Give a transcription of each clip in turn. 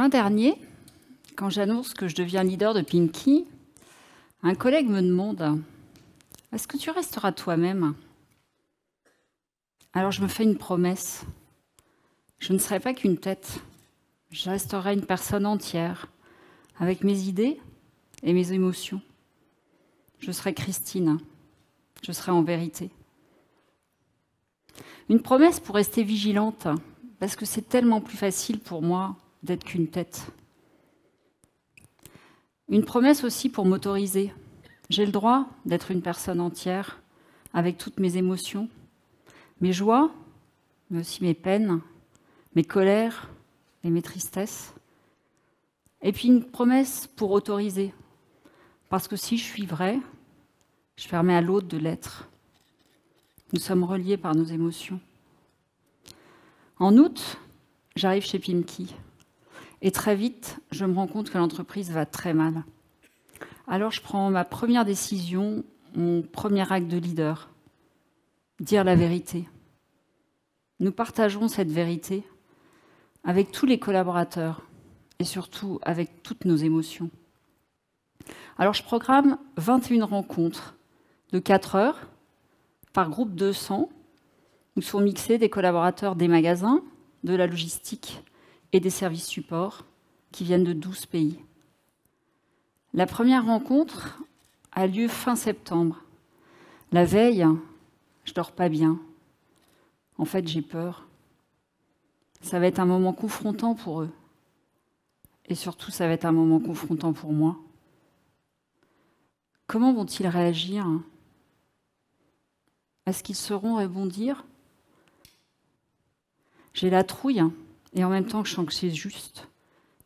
Juin dernier, quand j'annonce que je deviens leader de Pimkie, un collègue me demande « Est-ce que tu resteras toi-même » Alors je me fais une promesse. Je ne serai pas qu'une tête. Je resterai une personne entière, avec mes idées et mes émotions. Je serai Christine. Je serai en vérité. Une promesse pour rester vigilante, parce que c'est tellement plus facile pour moi d'être qu'une tête. Une promesse aussi pour m'autoriser. J'ai le droit d'être une personne entière, avec toutes mes émotions, mes joies, mais aussi mes peines, mes colères et mes tristesses. Et puis une promesse pour autoriser, parce que si je suis vraie, je permets à l'autre de l'être. Nous sommes reliés par nos émotions. En août, j'arrive chez Pimkie. Et très vite, je me rends compte que l'entreprise va très mal. Alors je prends ma première décision, mon premier acte de leader. Dire la vérité. Nous partageons cette vérité avec tous les collaborateurs et surtout avec toutes nos émotions. Alors je programme 21 rencontres de 4 heures par groupe de 100 où sont mixés des collaborateurs des magasins, de la logistique et des services supports qui viennent de 12 pays. La première rencontre a lieu fin septembre. La veille, je dors pas bien. En fait, j'ai peur. Ça va être un moment confrontant pour eux. Et surtout, ça va être un moment confrontant pour moi. Comment vont-ils réagir ? Est-ce qu'ils sauront rebondir ? J'ai la trouille, et en même temps, je sens que c'est juste.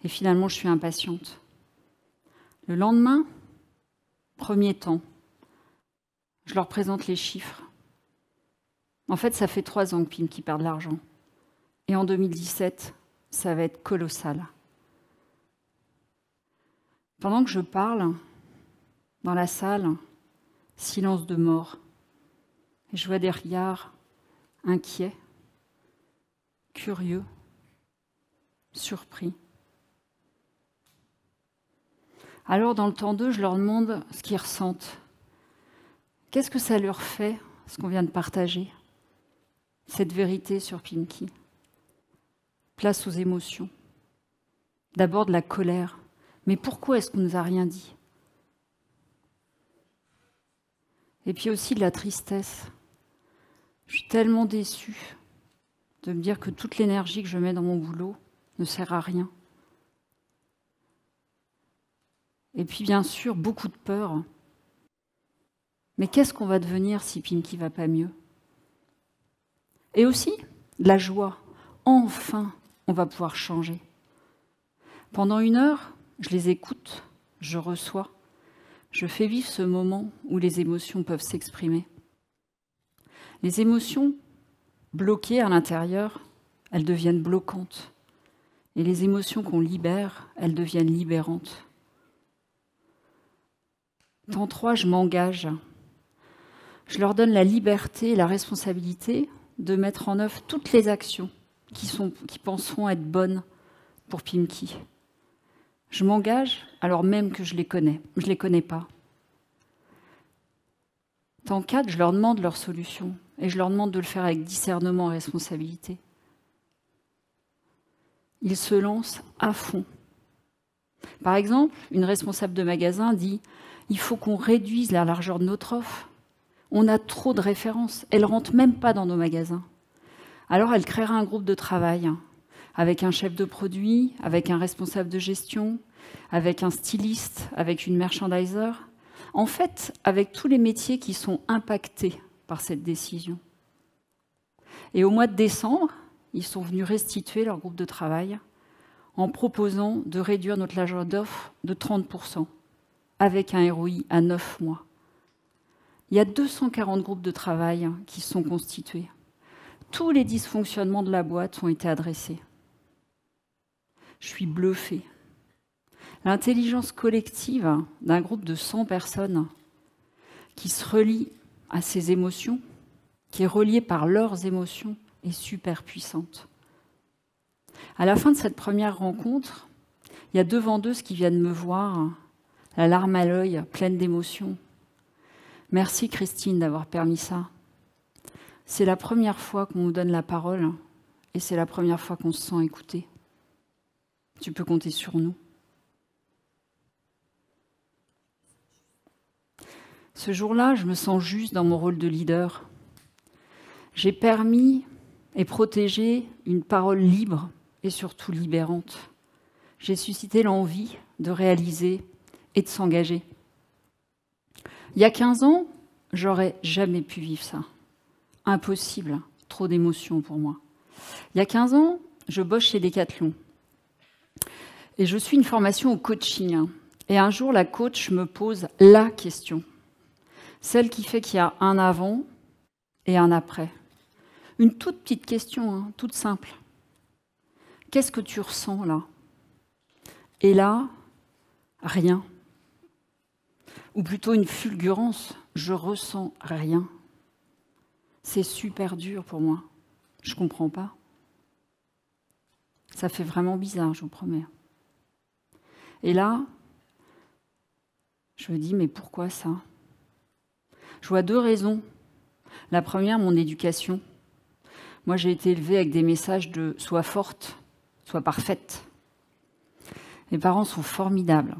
Et finalement, je suis impatiente. Le lendemain, premier temps, je leur présente les chiffres. En fait, ça fait 3 ans que Pimkie perd de l'argent. Et en 2017, ça va être colossal. Pendant que je parle, dans la salle, silence de mort. Et je vois des regards inquiets, curieux, surpris. Alors, dans le temps d'eux, je leur demande ce qu'ils ressentent. Qu'est-ce que ça leur fait, ce qu'on vient de partager ? Cette vérité sur Pimkie. Place aux émotions. D'abord de la colère. Mais pourquoi est-ce qu'on ne nous a rien dit ? Et puis aussi de la tristesse. Je suis tellement déçue de me dire que toute l'énergie que je mets dans mon boulot ne sert à rien. Et puis bien sûr, beaucoup de peur. Mais qu'est-ce qu'on va devenir si Pimkie va pas mieux ? Et aussi de la joie. Enfin, on va pouvoir changer. Pendant 1 heure, je les écoute, je reçois. Je fais vivre ce moment où les émotions peuvent s'exprimer. Les émotions bloquées à l'intérieur, elles deviennent bloquantes. Et les émotions qu'on libère, elles deviennent libérantes. Temps 3, je m'engage. Je leur donne la liberté et la responsabilité de mettre en œuvre toutes les actions qui penseront être bonnes pour Pimkie. Je m'engage alors même que je les connais pas. Temps 4, je leur demande leurs solutions et je leur demande de le faire avec discernement et responsabilité. Ils se lancent à fond. Par exemple, une responsable de magasin dit « Il faut qu'on réduise la largeur de notre offre. On a trop de références. Elles ne rentrent même pas dans nos magasins. » Alors, elle créera un groupe de travail avec un chef de produit, avec un responsable de gestion, avec un styliste, avec une merchandiser. En fait, avec tous les métiers qui sont impactés par cette décision. Et au mois de décembre, ils sont venus restituer leur groupe de travail en proposant de réduire notre largeur d'offre de 30%, avec un ROI à 9 mois. Il y a 240 groupes de travail qui sont constitués. Tous les dysfonctionnements de la boîte ont été adressés. Je suis bluffée. L'intelligence collective d'un groupe de 100 personnes qui se relie à ses émotions, qui est reliée par leurs émotions, est super puissante. À la fin de cette première rencontre, Il y a deux vendeuses qui viennent me voir, la larme à l'œil, pleine d'émotion. Merci Christine d'avoir permis ça. C'est la première fois qu'on nous donne la parole et c'est la première fois qu'on se sent écouté. Tu peux compter sur nous. Ce jour-là, je me sens juste dans mon rôle de leader. J'ai permis et protégé une parole libre et surtout libérante. J'ai suscité l'envie de réaliser et de s'engager. Il y a 15 ans, j'aurais jamais pu vivre ça. Impossible, trop d'émotions pour moi. Il y a 15 ans, je bosse chez Decathlon. Et je suis une formation au coaching. Et un jour, la coach me pose la question. Celle qui fait qu'il y a un avant et un après. Une toute petite question, hein, toute simple. Qu'est-ce que tu ressens là? Et là, rien. Ou plutôt une fulgurance, je ressens rien. C'est super dur pour moi. Je ne comprends pas. Ça fait vraiment bizarre, je vous promets. Et là, je me dis, mais pourquoi ça? Je vois deux raisons. La première, mon éducation. Moi, j'ai été élevée avec des messages de « sois forte, sois parfaite ». Mes parents sont formidables.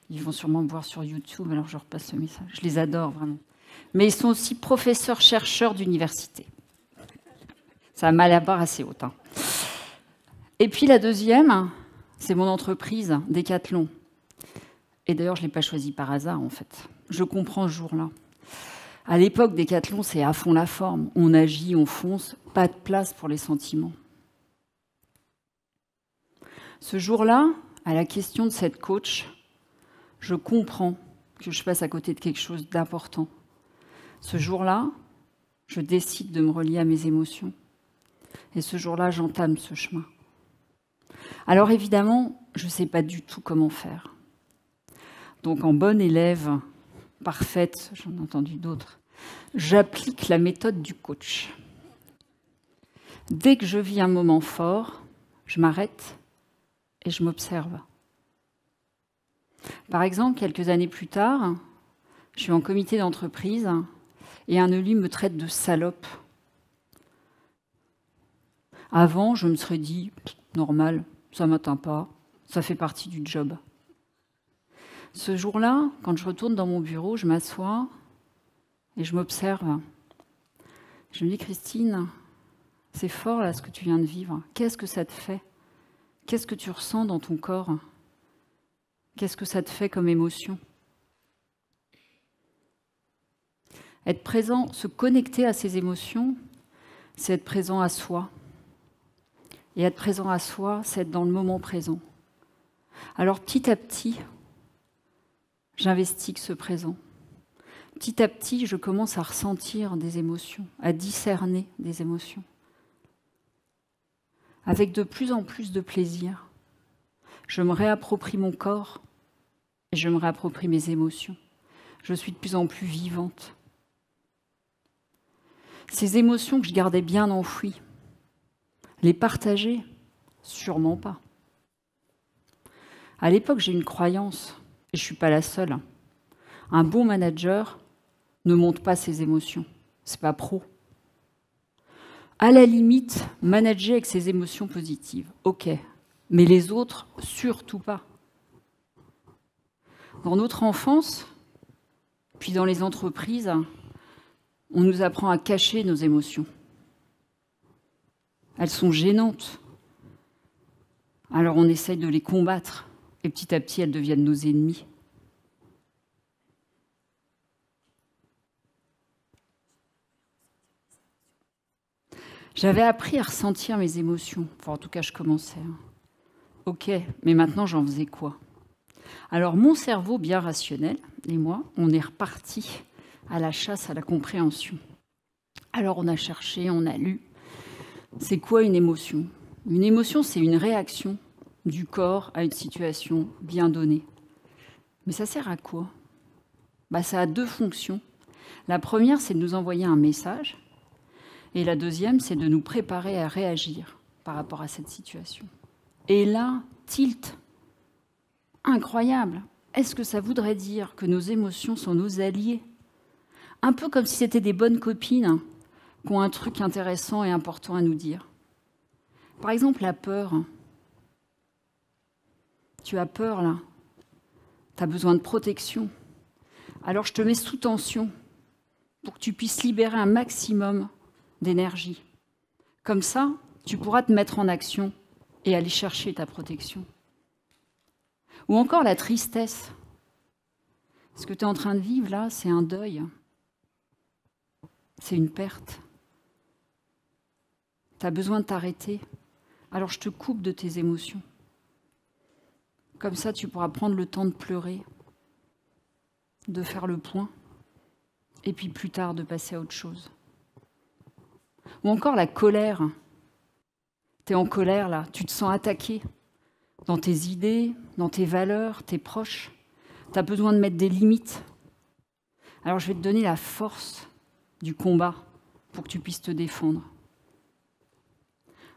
Ils vont sûrement me voir sur YouTube, alors je repasse ce message. Je les adore, vraiment. Mais ils sont aussi professeurs, chercheurs d'université. Ça m'a la barre assez haute. Hein. Et puis la deuxième, c'est mon entreprise, Decathlon. Et d'ailleurs, je ne l'ai pas choisi par hasard, en fait. Je comprends ce jour-là. À l'époque, Decathlon, c'est à fond la forme. On agit, on fonce, pas de place pour les sentiments. Ce jour-là, à la question de cette coach, je comprends que je passe à côté de quelque chose d'important. Ce jour-là, je décide de me relier à mes émotions. Et ce jour-là, j'entame ce chemin. Alors évidemment, je ne sais pas du tout comment faire. Donc en bonne élève, parfaite, j'en ai entendu d'autres, j'applique la méthode du coach. Dès que je vis un moment fort, je m'arrête et je m'observe. Par exemple, quelques années plus tard, je suis en comité d'entreprise et un élu me traite de salope. Avant, je me serais dit, normal, ça ne m'atteint pas, ça fait partie du job. Ce jour-là, quand je retourne dans mon bureau, je m'assois et je m'observe. Je me dis, Christine, c'est fort là ce que tu viens de vivre. Qu'est-ce que ça te fait? Qu'est-ce que tu ressens dans ton corps? Qu'est-ce que ça te fait comme émotion? Être présent, se connecter à ses émotions, c'est être présent à soi. Et être présent à soi, c'est être dans le moment présent. Alors petit à petit, j'investigue ce présent. Petit à petit, je commence à ressentir des émotions, à discerner des émotions. Avec de plus en plus de plaisir, je me réapproprie mon corps et je me réapproprie mes émotions. Je suis de plus en plus vivante. Ces émotions que je gardais bien enfouies, les partager? Sûrement pas. À l'époque, j'ai une croyance, et je ne suis pas la seule. Un bon manager ne montre pas ses émotions. Ce n'est pas pro. À la limite, manager avec ses émotions positives. OK. Mais les autres, surtout pas. Dans notre enfance, puis dans les entreprises, on nous apprend à cacher nos émotions. Elles sont gênantes. Alors on essaye de les combattre. Et petit à petit, elles deviennent nos ennemis. J'avais appris à ressentir mes émotions. Enfin, en tout cas, je commençais. OK, mais maintenant, j'en faisais quoi? Alors, mon cerveau bien rationnel et moi, on est reparti à la chasse à la compréhension. Alors, on a cherché, on a lu. C'est quoi une émotion? Une émotion, c'est une réaction du corps à une situation bien donnée. Mais ça sert à quoi? Ça a deux fonctions. La première, c'est de nous envoyer un message. Et la deuxième, c'est de nous préparer à réagir par rapport à cette situation. Et là, tilt, incroyable. Est-ce que ça voudrait dire que nos émotions sont nos alliés? Un peu comme si c'était des bonnes copines qui ont un truc intéressant et important à nous dire. Par exemple, la peur. Tu as peur, là. Tu as besoin de protection. Alors je te mets sous tension pour que tu puisses libérer un maximum d'énergie. Comme ça, tu pourras te mettre en action et aller chercher ta protection. Ou encore la tristesse. Ce que tu es en train de vivre là, c'est un deuil. C'est une perte. Tu as besoin de t'arrêter. Alors je te coupe de tes émotions. Comme ça, tu pourras prendre le temps de pleurer, de faire le point, et puis plus tard de passer à autre chose. Ou encore la colère. Tu es en colère là, tu te sens attaqué dans tes idées, dans tes valeurs, tes proches. Tu as besoin de mettre des limites. Alors je vais te donner la force du combat pour que tu puisses te défendre.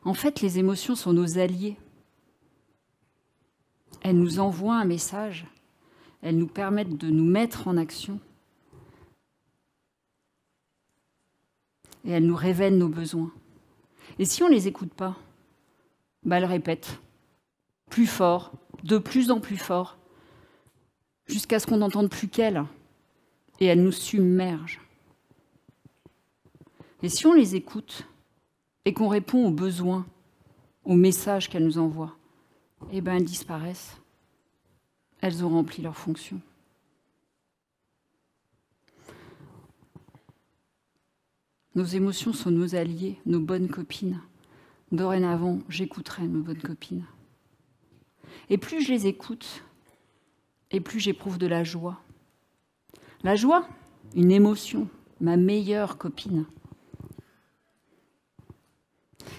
En fait, les émotions sont nos alliés. Elles nous envoient un message, elles nous permettent de nous mettre en action et elles nous révèlent nos besoins. Et si on ne les écoute pas, elles répètent plus fort, de plus en plus fort, jusqu'à ce qu'on n'entende plus qu'elles, et elles nous submergent. Et si on les écoute et qu'on répond aux besoins, aux messages qu'elles nous envoient, elles disparaissent. Elles ont rempli leur fonction. Nos émotions sont nos alliés, nos bonnes copines. Dorénavant, j'écouterai mes bonnes copines. Et plus je les écoute, et plus j'éprouve de la joie. La joie, une émotion, ma meilleure copine,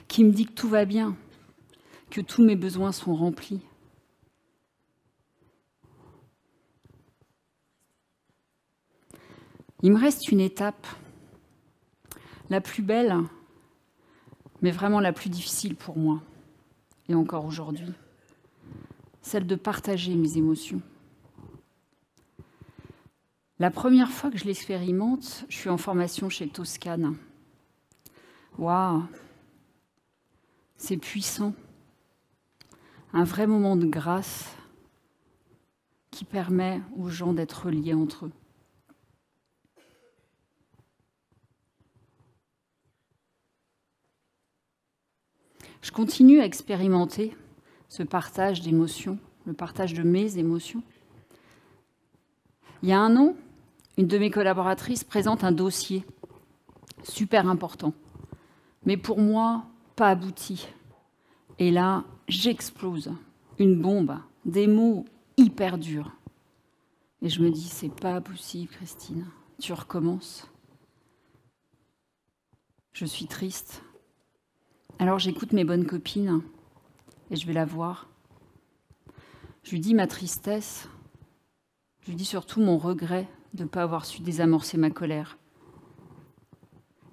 qui me dit que tout va bien, que tous mes besoins sont remplis. Il me reste une étape, la plus belle, mais vraiment la plus difficile pour moi, et encore aujourd'hui, celle de partager mes émotions. La première fois que je l'expérimente, je suis en formation chez Toscane. Waouh, c'est puissant. Un vrai moment de grâce qui permet aux gens d'être liés entre eux. Je continue à expérimenter ce partage d'émotions, le partage de mes émotions. Il y a un an, une de mes collaboratrices présente un dossier super important, mais pour moi, pas abouti. Et là, j'explose, une bombe, des mots hyper durs. Et je me dis, c'est pas possible, Christine, tu recommences. Je suis triste. Alors j'écoute mes bonnes copines et je vais la voir. Je lui dis ma tristesse, je lui dis surtout mon regret de ne pas avoir su désamorcer ma colère.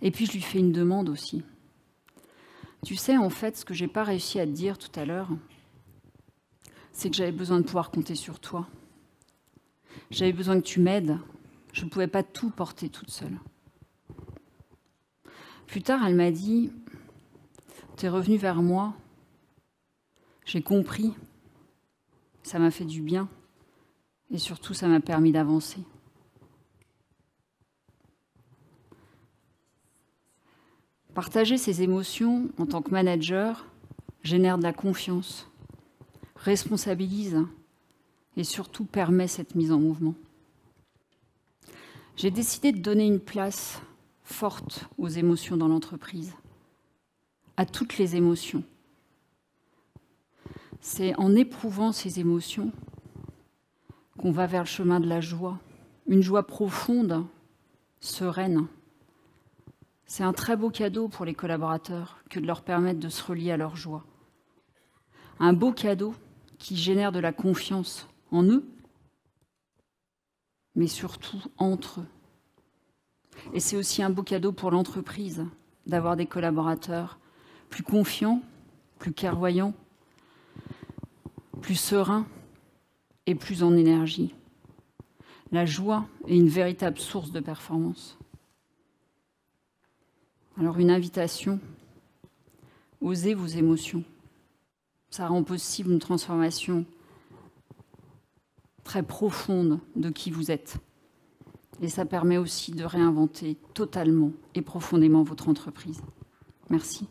Et puis je lui fais une demande aussi. Tu sais, en fait, ce que j'ai pas réussi à te dire tout à l'heure, c'est que j'avais besoin de pouvoir compter sur toi. J'avais besoin que tu m'aides. Je ne pouvais pas tout porter toute seule. Plus tard, elle m'a dit, tu es revenue vers moi, j'ai compris, ça m'a fait du bien, et surtout, ça m'a permis d'avancer. Partager ses émotions en tant que manager génère de la confiance, responsabilise et surtout permet cette mise en mouvement. J'ai décidé de donner une place forte aux émotions dans l'entreprise, à toutes les émotions. C'est en éprouvant ces émotions qu'on va vers le chemin de la joie, une joie profonde, sereine. C'est un très beau cadeau pour les collaborateurs que de leur permettre de se relier à leur joie. Un beau cadeau qui génère de la confiance en eux, mais surtout entre eux. Et c'est aussi un beau cadeau pour l'entreprise d'avoir des collaborateurs plus confiants, plus clairvoyants, plus sereins et plus en énergie. La joie est une véritable source de performance. Alors une invitation, osez vos émotions. Ça rend possible une transformation très profonde de qui vous êtes. Et ça permet aussi de réinventer totalement et profondément votre entreprise. Merci.